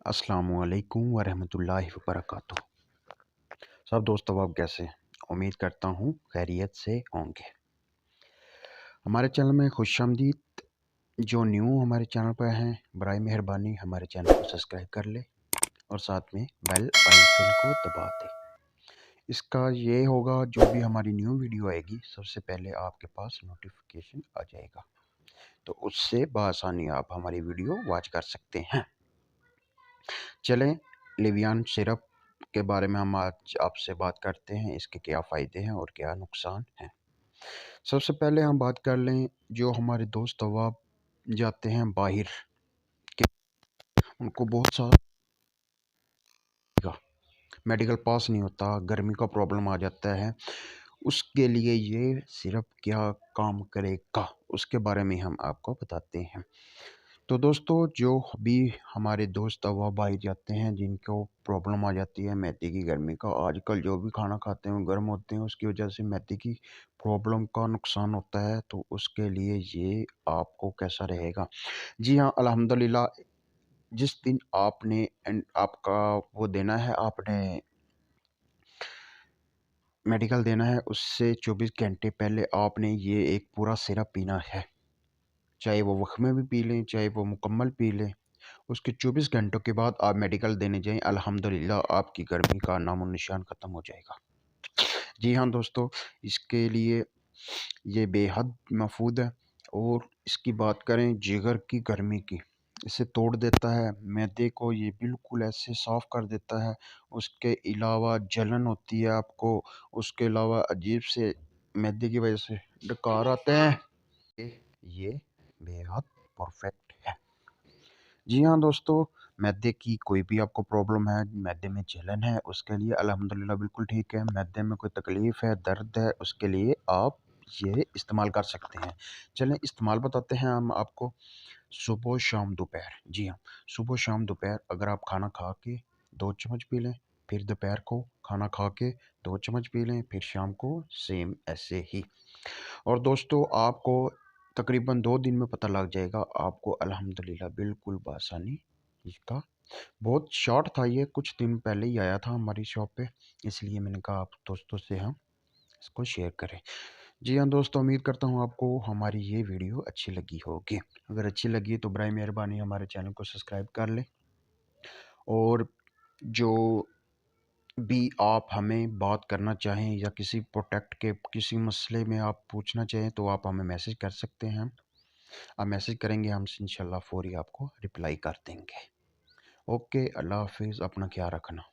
अस्सलामुअलैकुम वरहमतुल्लाहि वबरकातुहू। सब दोस्तों, आप कैसे हैं? उम्मीद करता हूँ खैरियत से होंगे। हमारे चैनल में खुशामदीद। जो न्यू हमारे चैनल पर हैं, बराए मेहरबानी हमारे चैनल को सब्सक्राइब कर ले और साथ में बेल आइकन को दबा दें। इसका ये होगा, जो भी हमारी न्यू वीडियो आएगी सबसे पहले आपके पास नोटिफिकेशन आ जाएगा, तो उससे बआसानी आप हमारी वीडियो वॉच कर सकते हैं। चलें, लिवियान सिरप के बारे में हम आज आपसे बात करते हैं। इसके क्या फ़ायदे हैं और क्या नुकसान हैं। सबसे पहले हम बात कर लें, जो हमारे दोस्त अहबाब जाते हैं बाहर के, उनको बहुत सारा मेडिकल पास नहीं होता, गर्मी का प्रॉब्लम आ जाता है, उसके लिए ये सिरप क्या काम करेगा उसके बारे में हम आपको बताते हैं। तो दोस्तों, जो भी हमारे दोस्त अहबाब बाहर जाते हैं, जिनको प्रॉब्लम आ जाती है मैदे की गर्मी का, आजकल जो भी खाना खाते हैं वो गर्म होते हैं, उसकी वजह से मैदे की प्रॉब्लम का नुकसान होता है। तो उसके लिए ये आपको कैसा रहेगा? जी हाँ, अल्हम्दुलिल्लाह। जिस दिन आपने आपका वो देना है, आपने मेडिकल देना है, उससे 24 घंटे पहले आपने ये एक पूरा सिरप पीना है। चाहे वो वक्त में भी पी लें, चाहे वो मुकम्मल पी लें। उसके 24 घंटों के बाद आप मेडिकल देने जाएं, अल्हम्दुलिल्लाह आपकी गर्मी का नामो निशान ख़त्म हो जाएगा। जी हाँ दोस्तों, इसके लिए ये बेहद मफूद है। और इसकी बात करें जिगर की गर्मी की, इसे तोड़ देता है, मैदे को ये बिल्कुल ऐसे साफ़ कर देता है। उसके अलावा जलन होती है आपको, उसके अलावा अजीब से मैदे की वजह से डकार आते हैं, ये बेहद परफेक्ट है। जी हाँ दोस्तों, मैदे की कोई भी आपको प्रॉब्लम है, मैदे में जलन है, उसके लिए अल्हम्दुलिल्लाह बिल्कुल ठीक है। मैदे में कोई तकलीफ़ है, दर्द है, उसके लिए आप ये इस्तेमाल कर सकते हैं। चलें इस्तेमाल बताते हैं हम आपको। सुबह शाम दोपहर, जी हाँ, सुबह शाम दोपहर अगर आप खाना खा के 2 चम्मच पी लें, फिर दोपहर को खाना खा के 2 चम्मच पी लें, फिर शाम को सेम ऐसे ही। और दोस्तों, आपको तकरीबन 2 दिन में पता लग जाएगा आपको, अल्हम्दुलिल्लाह बिल्कुल बआसानी। इसका बहुत शॉर्ट था, ये कुछ दिन पहले ही आया था हमारी शॉप पे, इसलिए मैंने कहा आप दोस्तों से हम इसको शेयर करें। जी हाँ दोस्तों, उम्मीद करता हूँ आपको हमारी ये वीडियो अच्छी लगी होगी। अगर अच्छी लगी तो बराए मेहरबानी हमारे चैनल को सब्सक्राइब कर लें। और जो भी आप हमें बात करना चाहें या किसी प्रोडक्ट के किसी मसले में आप पूछना चाहें, तो आप हमें मैसेज कर सकते हैं। आप मैसेज करेंगे, हम इंशाल्लाह फ़ौरी आपको रिप्लाई कर देंगे। ओके, अल्लाह हाफ़िज़, अपना ख्याल रखना।